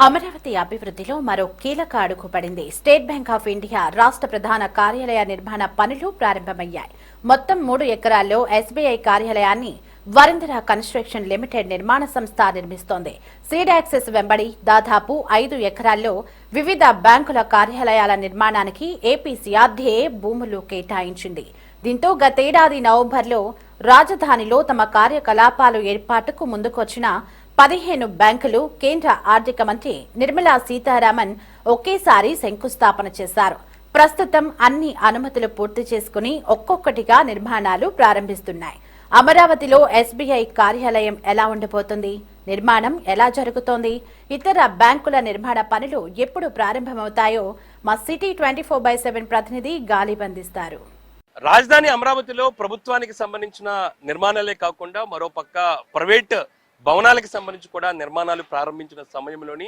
అమరావతి అభివృద్ధిలో మరో కీలక అడుగు పడింది. స్టేట్ బ్యాంక్ ఆఫ్ ఇండియా రాష్ట్ర ప్రధాన కార్యాలయ నిర్మాణ పనులు ప్రారంభమయ్యాయి. మొత్తం 3 ఎకరాల్లో ఎస్బీఐ కార్యాలయాన్ని వరిందర కన్స్ట్రక్షన్ లిమిటెడ్ నిర్మాణ సంస్థ నిర్మిస్తోంది. సీడ్ యాక్సెస్ వెంబడి దాదాపు 5 ఎకరాల్లో వివిధ బ్యాంకుల కార్యాలయాల నిర్మాణానికి ఏపీసీఆర్డీఏ భూములు కేటాయించింది. దీంతో గతేడాది నవంబర్లో రాజధానిలో తమ కార్యకలాపాలు ఏర్పాటుకు ముందుకొచ్చిన 15 బ్యాంకులు కేంద్ర ఆర్థిక మంత్రి నిర్మలా సీతారామన్ ఒకేసారి శంకుస్థాపన చేశారు. ప్రస్తుతం అన్ని అనుమతులు పూర్తి చేసుకుని ఒక్కొక్కటిగా నిర్మాణాలు ప్రారంభిస్తున్నాయి. అమరావతిలో ఎస్బీఐ కార్యాలయం ఎలా ఉండబోతుంది? నిర్మాణం ఎలా జరుగుతోంది? ఇతర బ్యాంకుల నిర్మాణ పనులు ఎప్పుడు ప్రారంభమవుతాయో మా సిటీ 24/7 ప్రతినిధి గాలి బంధిస్తారు. రాజధాని అమరావతిలో ప్రభుత్వానికి సంబంధించిన నిర్మాణాలే కాకుండా మరోపక్క ప్రైవేట్ భవనాలకు సంబంధించి కూడా నిర్మాణాలు ప్రారంభించిన సమయంలోని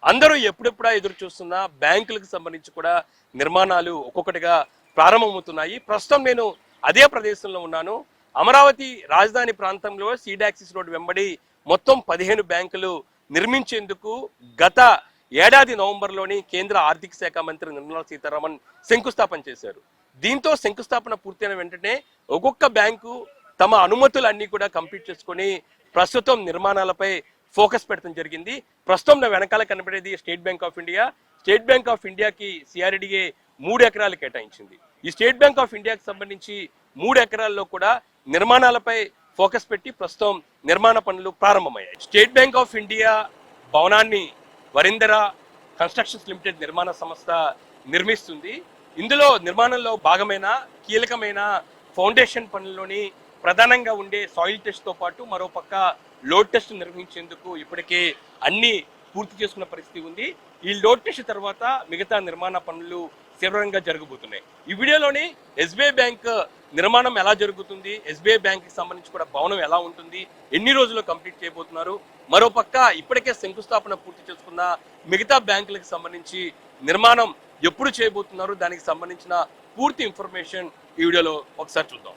అందరూ ఎప్పుడెప్పుడా ఎదురు చూస్తున్న బ్యాంకులకు సంబంధించి కూడా నిర్మాణాలు ఒక్కొక్కటిగా ప్రారంభమవుతున్నాయి. ప్రస్తుతం నేను అదే ప్రదేశంలో ఉన్నాను. అమరావతి రాజధాని ప్రాంతంలో సీడ్ యాక్సిస్ రోడ్ వెంబడి మొత్తం 15 బ్యాంకులు నిర్మించేందుకు గత ఏడాది నవంబర్లోని కేంద్ర ఆర్థిక శాఖ మంత్రి నిర్మలా సీతారామన్ శంకుస్థాపన చేశారు. దీంతో శంకుస్థాపన పూర్తయిన వెంటనే ఒక్కొక్క బ్యాంకు తమ అనుమతులన్నీ కూడా కంప్లీట్ చేసుకొని ప్రస్తుతం నిర్మాణాలపై ఫోకస్ పెట్టడం జరిగింది. ప్రస్తుతం నా వెనకాల కనబడేది state bank of India. State bank of ఇండియాకి సిఆర్డీఏ 3 ఎకరాలు కేటాయించింది. ఈ స్టేట్ బ్యాంక్ ఆఫ్ ఇండియాకి సంబంధించి 3 ఎకరాల్లో కూడా నిర్మాణాలపై ఫోకస్ పెట్టి ప్రస్తుతం నిర్మాణ పనులు ప్రారంభమయ్యాయి. స్టేట్ బ్యాంక్ ఆఫ్ ఇండియా భవనాన్ని వరిందర కన్స్ట్రక్షన్స్ లిమిటెడ్ నిర్మాణ సంస్థ నిర్మిస్తుంది. ఇందులో నిర్మాణంలో భాగమైన కీలకమైన ఫౌండేషన్ పనుల్లోని ప్రధానంగా ఉండే సాయిల్ టెస్ట్ తో పాటు మరోపక్క లోడ్ టెస్ట్ నిర్వహించేందుకు ఇప్పటికే అన్ని పూర్తి చేసుకున్న పరిస్థితి ఉంది. ఈ లోడ్ టెస్ట్ తర్వాత మిగతా నిర్మాణ పనులు తీవ్రంగా జరగబోతున్నాయి. ఈ వీడియోలోని ఎస్బీఐ బ్యాంక్ నిర్మాణం ఎలా జరుగుతుంది, ఎస్బీఐ బ్యాంక్ కి సంబంధించి కూడా భవనం ఎలా ఉంటుంది, ఎన్ని రోజుల్లో కంప్లీట్ చేయబోతున్నారు, మరోపక్క ఇప్పటికే శంకుస్థాపన పూర్తి చేసుకున్న మిగతా బ్యాంకులకు సంబంధించి నిర్మాణం ఎప్పుడు చేయబోతున్నారు, దానికి సంబంధించిన పూర్తి ఇన్ఫర్మేషన్ ఈ వీడియోలో ఒకసారి చూద్దాం.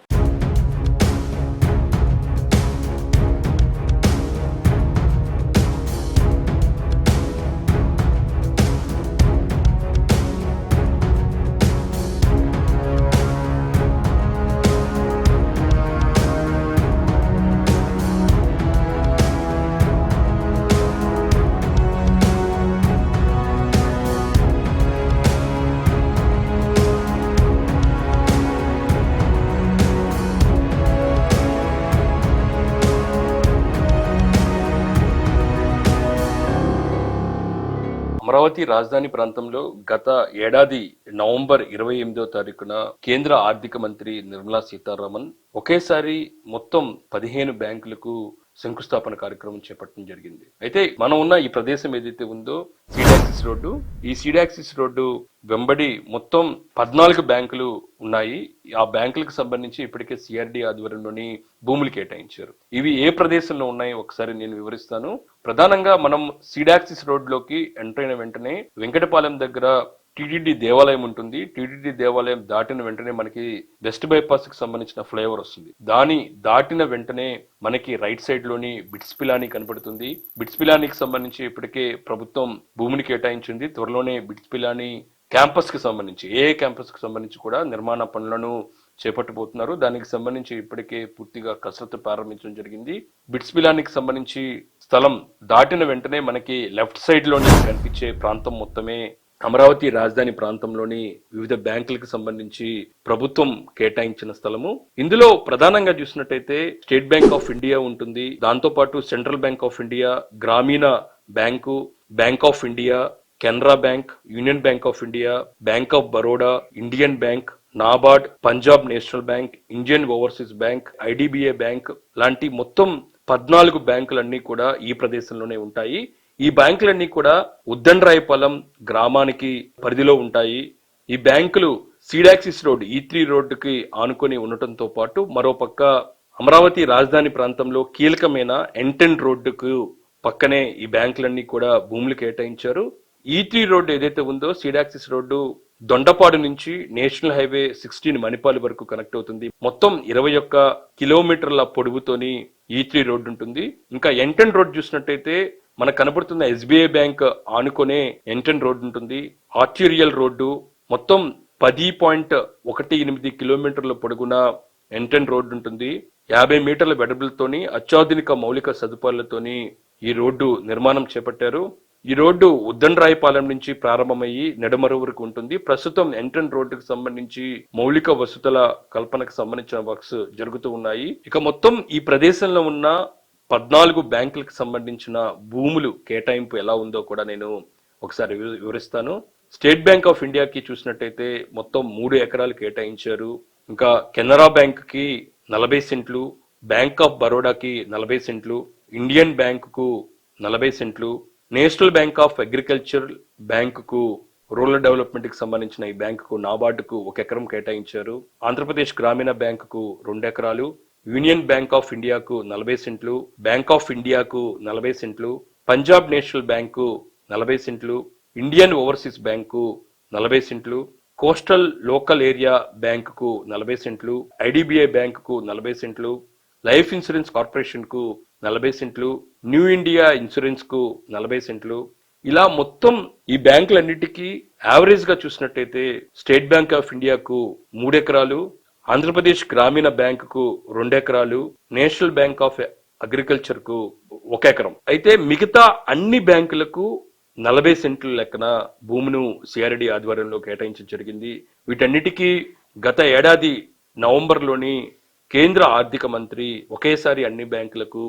అమరావతి రాజధాని ప్రాంతంలో గత ఏడాది నవంబర్ 28వ తారీఖున కేంద్ర ఆర్థిక మంత్రి నిర్మలా సీతారామన్ ఒకేసారి మొత్తం 15 బ్యాంకులకు శంకుస్థాపన కార్యక్రమం చేపట్టడం జరిగింది. అయితే మనం ఉన్న ఈ ప్రదేశం ఏదైతే ఉందో సీడ్ యాక్సిస్ రోడ్డు, ఈ సీడ్ యాక్సిస్ రోడ్డు వెంబడి మొత్తం 14 బ్యాంకులు ఉన్నాయి. ఆ బ్యాంకులకు సంబంధించి ఇప్పటికే సిఆర్డీ ఆధ్వర్యంలోని భూములు కేటాయించారు. ఇవి ఏ ప్రదేశంలో ఉన్నాయి ఒకసారి నేను వివరిస్తాను. ప్రధానంగా మనం సీడ్ యాక్సిస్ రోడ్ లోకి ఎంటర్ అయిన వెంటనే వెంకటపాలెం దగ్గర టీటీడీ దేవాలయం ఉంటుంది. టీటీడీ దేవాలయం దాటిన వెంటనే మనకి వెస్ట్ బైపాస్ కి సంబంధించిన ఫ్లైఓవర్ వస్తుంది. దాని దాటిన వెంటనే మనకి రైట్ సైడ్ లోని బిట్స్ పిలానీ కనబడుతుంది. బిట్స్ పిలానీకి సంబంధించి ఇప్పటికే ప్రభుత్వం భూమిని కేటాయించింది. త్వరలోనే బిట్స్ పిలానీ క్యాంపస్ కి సంబంధించి క్యాంపస్ కి సంబంధించి కూడా నిర్మాణ పనులను చేపట్టబోతున్నారు. దానికి సంబంధించి ఇప్పటికే పూర్తిగా కసరత్తు ప్రారంభించడం జరిగింది. బిట్స్ పిలానీకి సంబంధించి స్థలం దాటిన వెంటనే మనకి లెఫ్ట్ సైడ్ లోనే కనిపించే ప్రాంతం మొత్తమే అమరావతి రాజధాని ప్రాంతంలోని వివిధ బ్యాంకులకు సంబంధించి ప్రభుత్వం కేటాయించిన స్థలము. ఇందులో ప్రధానంగా చూసినట్టయితే స్టేట్ బ్యాంక్ ఆఫ్ ఇండియా ఉంటుంది. దాంతో పాటు సెంట్రల్ బ్యాంక్ ఆఫ్ ఇండియా, గ్రామీణ bank, bank of India, Canara bank, union bank of India, bank of Baroda, Indian bank, NABARD, Punjab national bank, Indian overseas bank, IDBI bank లాంటి మొత్తం 14 బ్యాంకులన్నీ కూడా ఈ ప్రదేశంలోనే ఉంటాయి. ఈ బ్యాంకులన్నీ కూడా ఉద్దండరాయపాలెం గ్రామానికి పరిధిలో ఉంటాయి. ఈ బ్యాంకులు సీడ్ యాక్సిస్ రోడ్ E3 రోడ్డుకి ఆనుకొని ఉండటంతో పాటు మరోపక్క అమరావతి రాజధాని ప్రాంతంలో కీలకమైన N10 రోడ్డుకు పక్కనే ఈ బ్యాంకులన్నీ కూడా భూములు కేటాయించారు. E3 రోడ్డు ఏదైతే ఉందో సీడ్ యాక్సిస్ రోడ్డు దొండపాడు నుంచి నేషనల్ హైవే 16 మణిపాల్ వరకు కనెక్ట్ అవుతుంది. మొత్తం 21 కిలోమీటర్ల పొడవుతోని E3 రోడ్డు ఉంటుంది. ఇంకా N10 రోడ్ చూసినట్టయితే మనకు కనబడుతున్న ఎస్బీఐ బ్యాంక్ ఆనుకునే ఎంటన్ రోడ్డు ఉంటుంది, ఆర్టీరియల్ రోడ్డు, మొత్తం 10.18 కిలోమీటర్ల పొడుగున ఎంటన్ రోడ్డు ఉంటుంది. 50 మీటర్ల వెడల్పుతోని అత్యాధునిక మౌలిక సదుపాయాలతోని ఈ రోడ్డు నిర్మాణం చేపట్టారు. ఈ రోడ్డు ఉద్దండరాయపాలెం నుంచి ప్రారంభమయ్యి నెడమరు వరకు ఉంటుంది. ప్రస్తుతం ఎంట్రన్ రోడ్డుకు సంబంధించి మౌలిక వసతుల కల్పనకు సంబంధించిన వర్క్స్ జరుగుతూ ఉన్నాయి. ఇక మొత్తం ఈ ప్రదేశంలో ఉన్న 14 బ్యాంకులకు సంబంధించిన భూములు కేటాయింపు ఎలా ఉందో కూడా నేను ఒకసారి వివరిస్తాను. స్టేట్ బ్యాంక్ ఆఫ్ ఇండియాకి చూసినట్టయితే మొత్తం 3 ఎకరాలు కేటాయించారు. ఇంకా కెనరా బ్యాంక్ కి 40 సెంట్లు, బ్యాంక్ ఆఫ్ బరోడాకి 40 సెంట్లు, ఇండియన్ బ్యాంక్ కు 40 సెంట్లు, national bank of agriculture bank కు రూరల్ డెవలప్మెంట్ కి సంబంధించిన ఈ బ్యాంకుకు నాబార్డుకు 1 ఎకరం కేటాయించారు. ఆంధ్రప్రదేశ్ గ్రామీణ బ్యాంకుకు 2 ఎకరాలు, యూనియన్ బ్యాంక్ ఆఫ్ ఇండియాకు 40 సెంట్లు, బ్యాంక్ ఆఫ్ ఇండియాకు 40 సెంట్లు, పంజాబ్ నేషనల్ బ్యాంకు 40 సెంట్లు, ఇండియన్ ఓవర్సీస్ బ్యాంకు 40 సెంట్లు, కోస్టల్ లోకల్ ఏరియా బ్యాంకుకు 40 సెంట్లు, ఐడిబిఐ బ్యాంకుకు 40 సెంట్లు, లైఫ్ ఇన్సూరెన్స్ కార్పొరేషన్ కు 40 సెంట్లు, న్యూ ఇండియా ఇన్సూరెన్స్ కు 40 సెంట్లు. ఇలా మొత్తం ఈ బ్యాంకులన్నిటికీ యావరేజ్ గా చూసినట్టయితే స్టేట్ బ్యాంక్ ఆఫ్ ఇండియాకు 3 ఎకరాలు, ఆంధ్రప్రదేశ్ గ్రామీణ బ్యాంకుకు 2 ఎకరాలు, నేషనల్ బ్యాంక్ ఆఫ్ అగ్రికల్చర్ కు 1 ఎకరం. అయితే మిగతా అన్ని బ్యాంకులకు 40 సెంట్ల లెక్కన భూమును సిఆర్డి ఆధ్వర్యంలో కేటాయించడం జరిగింది. వీటన్నిటికీ గత ఏడాది నవంబర్లోని కేంద్ర ఆర్థిక మంత్రి ఒకేసారి అన్ని బ్యాంకులకు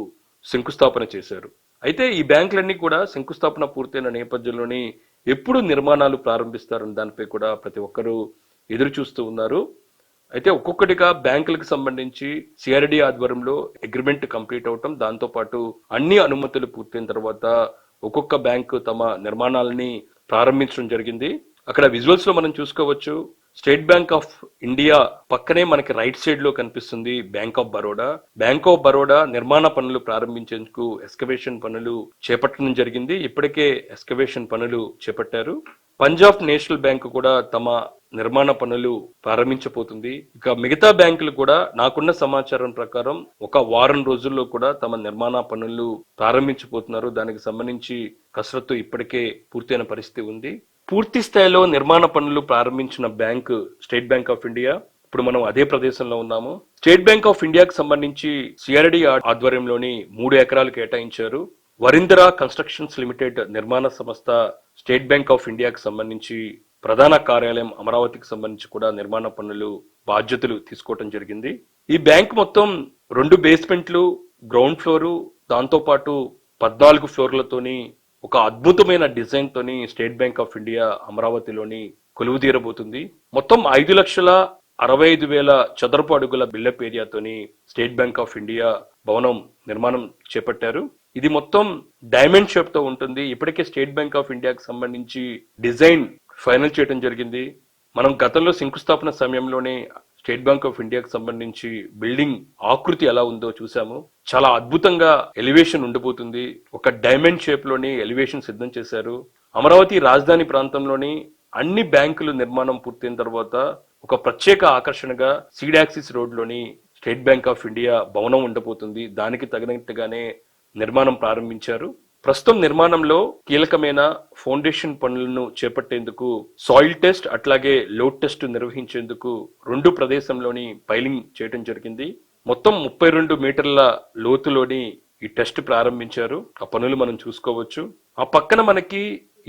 శంకుస్థాపన చేశారు. అయితే ఈ బ్యాంకులన్నీ కూడా శంకుస్థాపన పూర్తయిన నేపథ్యంలోని ఎప్పుడు నిర్మాణాలు ప్రారంభిస్తారని దానిపై కూడా ప్రతి ఒక్కరూ ఎదురు చూస్తూ ఉన్నారు. అయితే ఒక్కొక్కటిగా బ్యాంకులకు సంబంధించి సిఆర్డి ఆధ్వర్యంలో అగ్రిమెంట్ కంప్లీట్ అవటం, దాంతో పాటు అన్ని అనుమతులు పూర్తయిన తర్వాత ఒక్కొక్క బ్యాంకు తమ నిర్మాణాలని ప్రారంభించడం జరిగింది. అక్కడ విజువల్స్ లో మనం చూసుకోవచ్చు, స్టేట్ బ్యాంక్ ఆఫ్ ఇండియా పక్కనే మనకి రైట్ సైడ్ లో కనిపిస్తుంది bank of Baroda. Bank of Baroda నిర్మాణ పనులు ప్రారంభించేందుకు ఎక్స్కవేషన్ పనులు చేపట్టడం జరిగింది. ఇప్పటికే ఎక్స్కవేషన్ పనులు చేపట్టారు. పంజాబ్ నేషనల్ బ్యాంక్ కూడా తమ నిర్మాణ పనులు ప్రారంభించబోతుంది. ఇక మిగతా బ్యాంకులు కూడా నాకున్న సమాచారం ప్రకారం 1 వారం రోజుల్లో కూడా తమ నిర్మాణ పనులు ప్రారంభించబోతున్నారు. దానికి సంబంధించి కసరత్తు ఇప్పటికే పూర్తయిన పరిస్థితి ఉంది. పూర్తి స్థాయిలో నిర్మాణ పనులు ప్రారంభించిన bank state bank of India. ఇప్పుడు మనం అదే ప్రదేశంలో ఉన్నాము. స్టేట్ బ్యాంక్ ఆఫ్ ఇండియాకి సంబంధించి సిఆర్డి ఆధ్వర్యంలోని 3 ఎకరాలు కేటాయించారు. వరిందరా కన్స్ట్రక్షన్స్ లిమిటెడ్ నిర్మాణ సంస్థ స్టేట్ బ్యాంక్ ఆఫ్ ఇండియాకి సంబంధించి ప్రధాన కార్యాలయం అమరావతికి సంబంధించి కూడా నిర్మాణ పనులు బాధ్యతలు తీసుకోవడం జరిగింది. ఈ బ్యాంక్ మొత్తం 2 బేస్మెంట్లు, గ్రౌండ్ ఫ్లోరు, దాంతో పాటు 14 ఫ్లోర్లతోని ఒక అద్భుతమైన డిజైన్ తోని స్టేట్ బ్యాంక్ ఆఫ్ ఇండియా అమరావతిలోని కొలువు తీరబోతుంది. మొత్తం 5,65,000 చదరపు అడుగుల బిల్డప్ ఏరియాతోని స్టేట్ బ్యాంక్ ఆఫ్ ఇండియా భవనం నిర్మాణం చేపట్టారు. ఇది మొత్తం డైమండ్ షేప్ తో ఉంటుంది. ఇప్పటికే స్టేట్ బ్యాంక్ ఆఫ్ ఇండియాకి సంబంధించి డిజైన్ ఫైనల్ చేయడం జరిగింది. మనం గతంలో శంకుస్థాపన సమయంలోనే స్టేట్ బ్యాంక్ ఆఫ్ ఇండియాకి సంబంధించి బిల్డింగ్ ఆకృతి ఎలా ఉందో చూసాము. చాలా అద్భుతంగా ఎలివేషన్ ఉండబోతుంది. ఒక డైమండ్ షేప్ లోని ఎలివేషన్ సిద్ధం చేశారు. అమరావతి రాజధాని ప్రాంతంలోని అన్ని బ్యాంకులు నిర్మాణం పూర్తయిన తర్వాత ఒక ప్రత్యేక ఆకర్షణగా సీడ్ యాక్సిస్ రోడ్ లోని స్టేట్ బ్యాంక్ ఆఫ్ ఇండియా భవనం ఉండబోతుంది. దానికి తగినట్టుగానే నిర్మాణం ప్రారంభించారు. ప్రస్తుతం నిర్మాణంలో కీలకమైన ఫౌండేషన్ పనులను చేపట్టేందుకు సాయిల్ టెస్ట్ అట్లాగే లోడ్ టెస్ట్ నిర్వహించేందుకు 2 ప్రదేశంలోని పైలింగ్ చేయడం జరిగింది. మొత్తం 32 మీటర్ల లోతులోని ఈ టెస్ట్ ప్రారంభించారు. ఆ పనులు మనం చూసుకోవచ్చు. ఆ పక్కన మనకి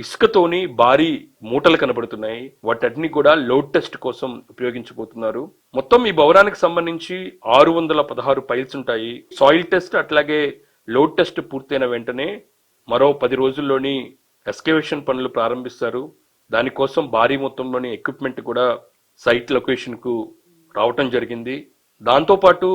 ఇసుకతోని భారీ మూటలు కనబడుతున్నాయి. వాటన్ని కూడా లోడ్ టెస్ట్ కోసం ఉపయోగించబోతున్నారు. మొత్తం ఈ భవనానికి సంబంధించి 616 పైల్స్ ఉంటాయి. సాయిల్ టెస్ట్ అట్లాగే లోడ్ టెస్ట్ పూర్తయిన వెంటనే మరో 10 రోజుల్లోని ఎక్స్కవేషన్ పనులు ప్రారంభిస్తారు. దానికోసం భారీ మొత్తంలోని ఎక్విప్మెంట్ కూడా సైట్ లొకేషన్ కు రావటం జరిగింది. దాంతోపాటు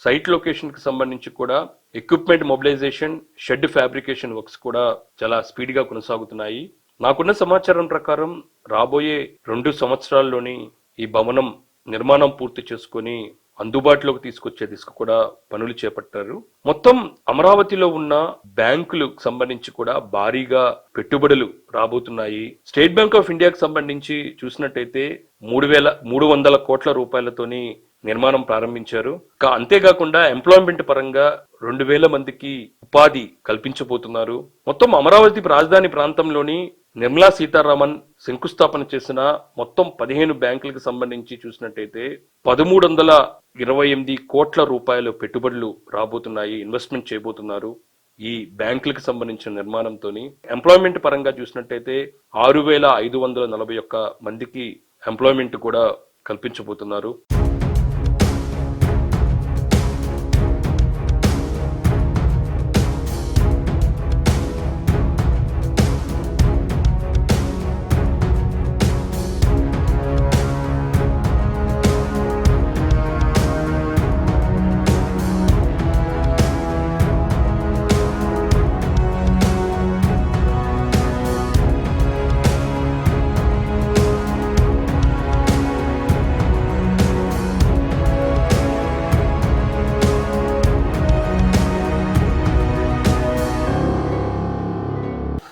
సైట్ లొకేషన్ కి సంబంధించి కూడా equipment mobilisation, shed fabrication works కూడా చాలా స్పీడ్ గా కొనసాగుతున్నాయి. నాకున్న సమాచారం ప్రకారం రాబోయే 2 సంవత్సరాల్లోని ఈ భవనం నిర్మాణం పూర్తి చేసుకుని అందుబాటులోకి తీసుకొచ్చే దిశకు కూడా పనులు చేపట్టారు. మొత్తం అమరావతిలో ఉన్న బ్యాంకులకు సంబంధించి కూడా భారీగా పెట్టుబడులు రాబోతున్నాయి. స్టేట్ బ్యాంక్ ఆఫ్ ఇండియాకి సంబంధించి చూసినట్టయితే 3,300 కోట్ల రూపాయలతోని నిర్మాణం ప్రారంభించారు. అంతేకాకుండా ఎంప్లాయ్మెంట్ పరంగా 2,000 మందికి ఉపాధి కల్పించబోతున్నారు. మొత్తం అమరావతి రాజధాని ప్రాంతంలోని నిర్మలా సీతారామన్ శంకుస్థాపన చేసిన మొత్తం 15 బ్యాంకులకు సంబంధించి చూసినట్టయితే 1328 కోట్ల రూపాయల పెట్టుబడులు రాబోతున్నాయి, ఇన్వెస్ట్మెంట్ చేయబోతున్నారు. ఈ బ్యాంకులకు సంబంధించిన నిర్మాణంతో ఎంప్లాయ్మెంట్ పరంగా చూసినట్టయితే 6541 మందికి ఎంప్లాయ్మెంట్ కూడా కల్పించబోతున్నారు.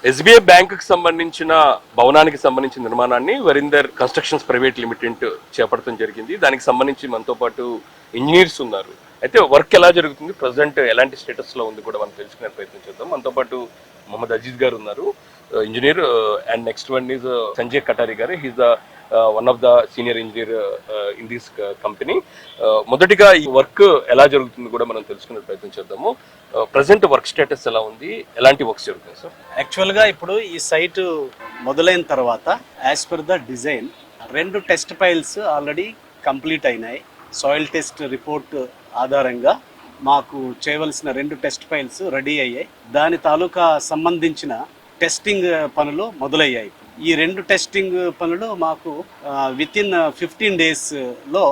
ఎస్బీఐ బ్యాంకుకి సంబంధించిన భవనానికి సంబంధించిన నిర్మాణాన్ని వరిందర్ కన్స్ట్రక్షన్స్ ప్రైవేట్ లిమిటెడ్ చేపట్టడం జరిగింది. దానికి సంబంధించి మనతో పాటు ఇంజనీర్స్ ఉన్నారు. అయితే వర్క్ ఎలా జరుగుతుంది, ప్రజెంట్ ఎలాంటి స్టేటస్ లో ఉంది కూడా మనం తెలుసుకునే ప్రయత్నం చేద్దాం. మనతో పాటు మొహమ్మద్ అజీజ్ గారు ఉన్నారు, engineer, and next one is Sanjay Katari గారు, he's the one of the senior engineer in this company. మొదటిగా ఈ వర్క్ ఎలా జరుగుతుంది కూడా మనం తెలుసుకునే ప్రయత్నం చేద్దాము. ప్రజెంట్ వర్క్ స్టేటస్ ఎలా ఉంది, ఎలాంటి వర్క్స్ జరుగుతుంది సార్? యాక్చువల్గా ఇప్పుడు ఈ సైట్ మొదలైన తర్వాత as per the design 2 test files already complete అయినాయి. సాయిల్ టెస్ట్ రిపోర్ట్ ఆధారంగా మాకు చేయవలసిన 2 టెస్ట్ ఫైల్స్ రెడీ అయ్యాయి. దాని తాలూకా సంబంధించిన టెస్టింగ్ పనులు మొదలయ్యాయి. ఈ 2 టెస్టింగ్ పనులు మాకు విత్ ఇన్ 15 daysలో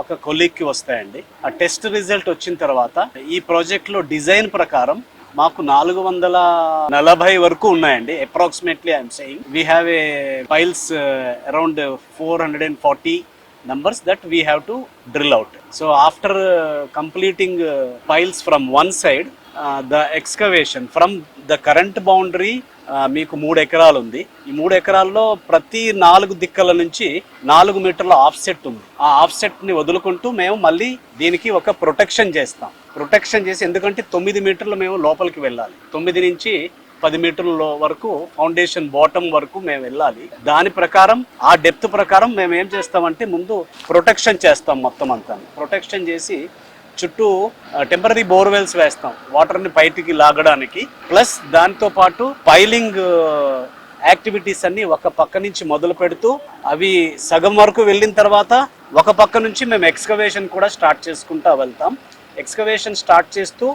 ఒక కొలీగ్కి వస్తాయండి. ఆ టెస్ట్ రిజల్ట్ వచ్చిన తర్వాత ఈ ప్రాజెక్ట్లో డిజైన్ ప్రకారం మాకు 440 వరకు ఉన్నాయండి. Approximately I'm saying we have a files around 440 numbers that we have to drill out. So after completing files from one side, the excavation from the current boundary మీకు 3 ఎకరాలు ఉంది. ఈ 3 ఎకరాల్లో ప్రతి 4 దిక్కల నుంచి 4 మీటర్ల ఆఫ్సెట్ ఉంది. ఆ ఆఫ్సెట్ ని వదులుకుంటూ మేము మళ్ళీ దీనికి ఒక ప్రొటెక్షన్ చేస్తాం. ప్రొటెక్షన్ చేసి, ఎందుకంటే 9 మీటర్లు మేము లోపలికి వెళ్ళాలి, 9 నుంచి 10 మీటర్ల వరకు ఫౌండేషన్ బాటమ్ వరకు మేము వెళ్ళాలి. దాని ప్రకారం ఆ డెప్త్ ప్రకారం మేము ఏం చేస్తామంటే ముందు ప్రొటెక్షన్ చేస్తాం. మొత్తం అంతా ప్రొటెక్షన్ చేసి చుట్టూ టెంపరీ బోర్వెల్స్ వేస్తాం వాటర్ని బయటికి లాగడానికి. ప్లస్ దాంతో పాటు పైలింగ్ యాక్టివిటీస్ అన్ని ఒక పక్క నుంచి మొదలు పెడుతూ అవి సగం వరకు వెళ్ళిన తర్వాత ఒక పక్క నుంచి మేము ఎక్స్కవేషన్ కూడా స్టార్ట్ చేసుకుంటూ వెళ్తాం. ఎక్స్కవేషన్ స్టార్ట్ చేస్తూ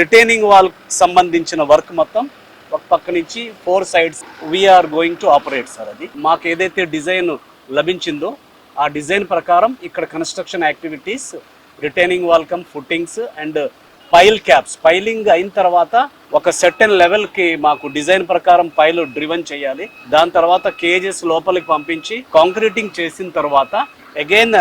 రిటైనింగ్ వాల్ సంబంధించిన వర్క్ మొత్తం ఒక పక్క నుంచి 4 sides we're going to operate sir. అది మాకు ఏదైతే డిజైన్ లభించిందో ఆ డిజైన్ ప్రకారం ఇక్కడ construction activities, retaining wall cum footings and pile caps, piling అయిన తర్వాత ఒక సర్టెన్ లెవెల్కి మాకు డిజైన్ ప్రకారం పైలు డ్రివెన్ చేయాలి. దాని తర్వాత కేజెస్ లోపలికి పంపించి కాంక్రీటింగ్ చేసిన తర్వాత అగైన్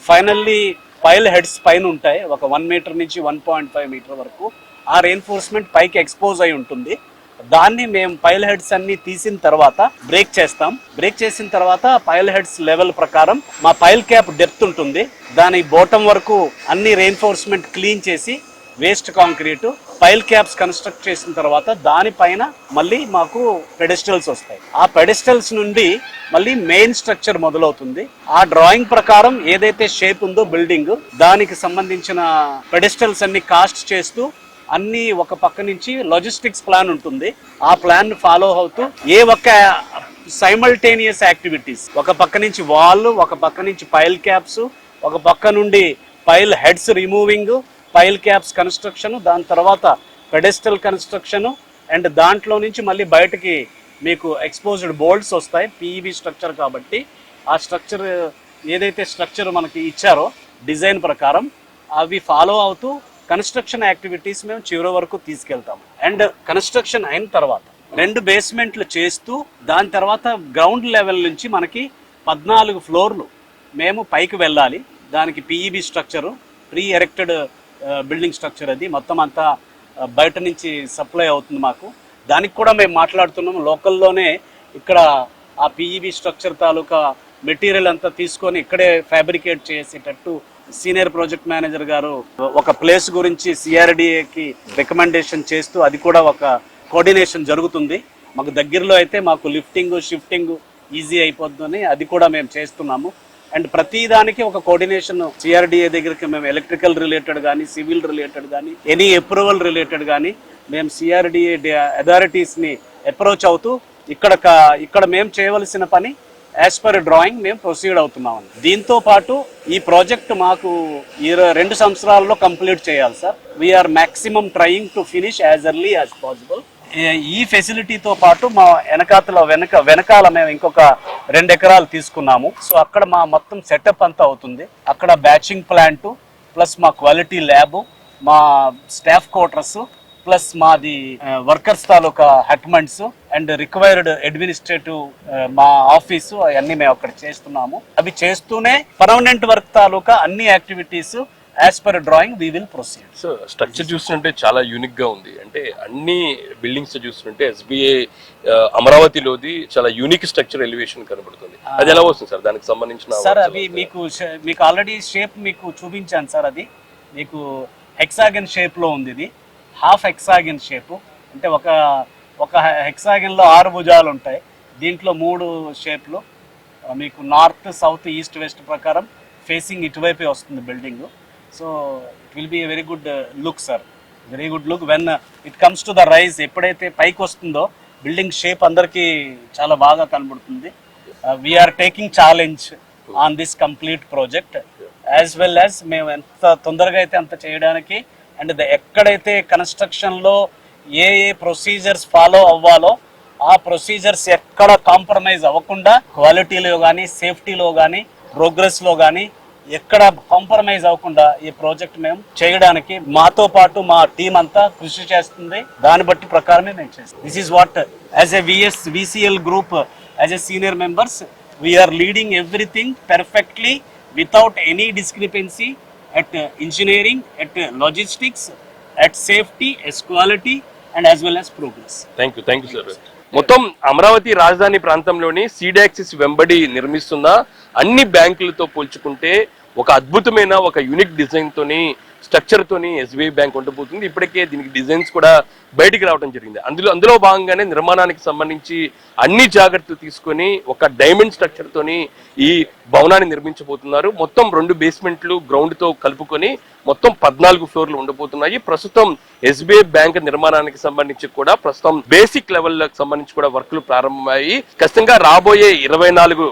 ఫైనల్లీ పైల్ హెడ్స్ పైన ఉంటాయి, ఒక 1 మీటర్ నుంచి 1.5 మీటర్ వరకు. ఆ రెయిన్ఫోర్స్మెంట్ పైకి ఎక్స్పోజ్ అయి ఉంటుంది. దాన్ని మేము పైల్ హెడ్స్ అన్ని తీసిన తర్వాత బ్రేక్ చేస్తాం. బ్రేక్ చేసిన తర్వాత పైల్ హెడ్స్ లెవెల్ ప్రకారం మా పైల్ క్యాప్ డెప్త్ ఉంటుంది, దాని బాటమ్ వరకు అన్ని రెయిన్ఫోర్స్మెంట్ క్లీన్ చేసి waste concrete pile caps construct చేసిన తర్వాత దానిపైన మళ్ళీ మాకు పెడెస్టల్స్ వస్తాయి. ఆ పెడెస్టల్స్ నుండి మళ్ళీ మెయిన్ స్ట్రక్చర్ మొదలవుతుంది. ఆ డ్రాయింగ్ ప్రకారం ఏదైతే షేప్ ఉందో బిల్డింగ్, దానికి సంబంధించిన పెడెస్టల్స్ అన్ని కాస్ట్ చేస్తూ అన్ని ఒక పక్క నుంచి లాజిస్టిక్స్ ప్లాన్ ఉంటుంది. ఆ ప్లాన్ ఫాలో అవుతూ ఏ ఒక్క సైమల్టేనియస్ యాక్టివిటీస్, ఒక పక్క నుంచి వాల్, ఒక పక్క నుంచి పైల్ క్యాప్స్, ఒక పక్క నుండి pile heads removing, pile caps construction, దాని తర్వాత పెడెస్టల్ కన్స్ట్రక్షన్, అండ్ దాంట్లో నుంచి మళ్ళీ బయటకి మీకు ఎక్స్పోజ్డ్ బోల్ట్స్ వస్తాయి. పీఈబీ స్ట్రక్చర్ కాబట్టి ఆ స్ట్రక్చర్ ఏదైతే స్ట్రక్చర్ మనకి ఇచ్చారో డిజైన్ ప్రకారం అవి ఫాలో అవుతూ కన్స్ట్రక్షన్ యాక్టివిటీస్ మేము చివరి వరకు తీసుకెళ్తాము. అండ్ కన్స్ట్రక్షన్ అయిన తర్వాత 2 బేస్మెంట్లు చేస్తూ దాని తర్వాత గ్రౌండ్ లెవెల్ నుంచి మనకి 14 ఫ్లోర్లు మేము పైకి వెళ్ళాలి. దానికి PEB structure, pre erected building structure, అది మొత్తం అంతా బయట నుంచి సప్లై అవుతుంది మాకు. దానికి కూడా మేము మాట్లాడుతున్నాము లోకల్లోనే. ఇక్కడ ఆ పీఈబీ స్ట్రక్చర్ తాలూకా మెటీరియల్ అంతా తీసుకొని ఇక్కడే ఫ్యాబ్రికేట్ చేసేటట్టు సీనియర్ ప్రాజెక్ట్ మేనేజర్ గారు ఒక ప్లేస్ గురించి సిఆర్డిఏకి రికమెండేషన్ చేస్తూ అది కూడా ఒక కోఆర్డినేషన్ జరుగుతుంది. మాకు దగ్గరలో అయితే మాకు లిఫ్టింగ్ షిఫ్టింగ్ ఈజీ అయిపోతుందని అది కూడా మేము చేస్తున్నాము. అండ్ ప్రతి దానికి ఒక కోఆర్డినేషన్ సిఆర్డిఏ దగ్గరికి మేము ఎలక్ట్రికల్ రిలేటెడ్ కానీ సివిల్ రిలేటెడ్ కానీ ఎనీ అప్రూవల్ రిలేటెడ్ కానీ మేము సిఆర్డిఏ అథారిటీస్ని అప్రోచ్ అవుతూ ఇక్కడ మేము చేయవలసిన పని యాజ్ పర్ డ్రాయింగ్ మేము ప్రొసీడ్ అవుతున్నాం. దీంతో పాటు ఈ ప్రాజెక్ట్ మాకు 2 సంవత్సరాల్లో కంప్లీట్ చేయాలి sir. We're maximum trying to finish as early as possible. ఈ ఫెసిలిటీతో పాటు మా వెనకాల మేము ఇంకొక 2 ఎకరాలు తీసుకున్నాము. సో అక్కడ మా మొత్తం సెటప్ అంతా అవుతుంది. అక్కడ బ్యాచింగ్ ప్లాంట్ ప్లస్ మా క్వాలిటీ ల్యాబ్, మా స్టాఫ్ క్వార్టర్స్ ప్లస్ మాది వర్కర్స్ తాలూకా హట్మెంట్స్ అండ్ రిక్వైర్డ్ అడ్మినిస్ట్రేటివ్ మా ఆఫీసు అవన్నీ మేము అక్కడ చేస్తున్నాము. అవి చేస్తూనే పర్మనెంట్ వర్క్ తాలూకా అన్ని activities as per drawing we will proceed. So structure చూస్తుంటే చాలా యూనిక్ గా ఉంది. అంటే అన్ని బిల్డింగ్స్ చూస్తుంటే ఎస్బీఐ అమరావతిలోది చాలా యూనిక్ స్ట్రక్చర్ ఎలివేషన్ కనబడుతుంది. అది ఎలా వస్తుంది సార్? దానికి సంబంధించిన సార్ అవి మీకు ఆల్రెడీ షేప్ మీకు చూపించాను సార్. అది మీకు హెక్సాగన్ షేప్ లో ఉంది. ఇది హాఫ్ హెక్సాగన్ షేపు, అంటే ఒక హెక్సాగన్ లో 6 భుజాలు ఉంటాయి. దీంట్లో 3 షేప్లు మీకు నార్త్ సౌత్ ఈస్ట్ వెస్ట్ ప్రకారం ఫేసింగ్ ఇటువైపే వస్తుంది building. So it will be a very good look sir, very good look when it comes to the rise. ఎప్పుడైతే పైకి వస్తుందో బిల్డింగ్ షేప్ అందరికీ చాలా బాగా కనబడుతుంది. We're taking challenge on this complete project as well as మేము ఎంత తొందరగా అయితే అంత చేయడానికి. అండ్ ఎక్కడైతే కన్స్ట్రక్షన్లో ఏ ప్రొసీజర్స్ ఫాలో అవ్వాలో ఆ ప్రొసీజర్స్ ఎక్కడ కాంప్రమైజ్ అవ్వకుండా క్వాలిటీలో కానీ సేఫ్టీలో కానీ ప్రోగ్రెస్లో కానీ ఎక్కడ కాంప్రమైజ్ అవ్వకుండా ఈ ప్రాజెక్ట్ మేము చేయడానికి మాతో పాటు మా టీం అంతా కృషి చేస్తుంది. దాన్ని బట్టి ప్రకారమే మేము చేస్తాం. This is what as a VCL group, as a senior members we're leading everything perfectly without any discrepancy at engineering, at logistics, at safety, as quality and as well as progress. Thank you sir. మొత్తం అమరావతి రాజధాని ప్రాంతంలోని seed axis వెంబడి నిర్మిస్తున్న అన్ని బ్యాంకులతో పోల్చుకుంటే ఒక అద్భుతమైన ఒక యూనిక్ డిజైన్ తోని స్ట్రక్చర్ తోని ఎస్బీఐ బ్యాంక్ ఉండబోతుంది. ఇప్పటికే దీనికి డిజైన్స్ కూడా బయటికి రావడం జరిగింది. అందులో భాగంగానే నిర్మాణానికి సంబంధించి అన్ని జాగ్రత్తలు తీసుకొని ఒక డైమండ్ స్ట్రక్చర్ తోని ఈ భవనాన్ని నిర్మించబోతున్నారు. మొత్తం 2 బేస్మెంట్లు గ్రౌండ్ తో కలుపుకొని మొత్తం 14 ఫ్లోర్లు ఉండబోతున్నాయి. ప్రస్తుతం ఎస్బీఐ బ్యాంక్ నిర్మాణానికి సంబంధించి కూడా ప్రస్తుతం బేసిక్ లెవెల్కి సంబంధించి కూడా వర్క్లు ప్రారంభమయ్యాయి. ఖచ్చితంగా రాబోయే 24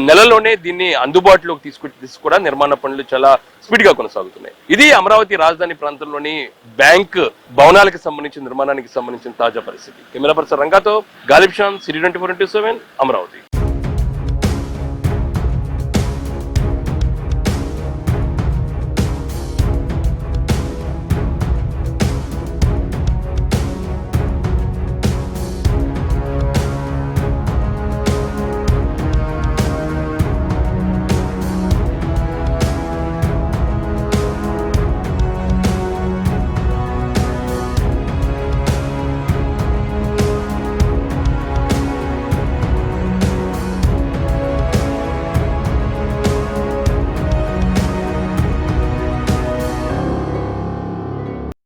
నెలల్లోనే దీన్ని అందుబాటులోకి తీసుకు కూడా నిర్మాణ పనులు చాలా స్పీడ్ గా కొనసాగుతున్నాయి. ఇది అమరావతి రాజధాని ప్రాంతంలోని బ్యాంక్ భవనాలకు సంబంధించిన నిర్మాణానికి సంబంధించిన తాజా పరిస్థితి. కెమెరా పర్సన్ రంగాతో గాలిబ్ షాన్, సిటీ 24/7 అమరావతి.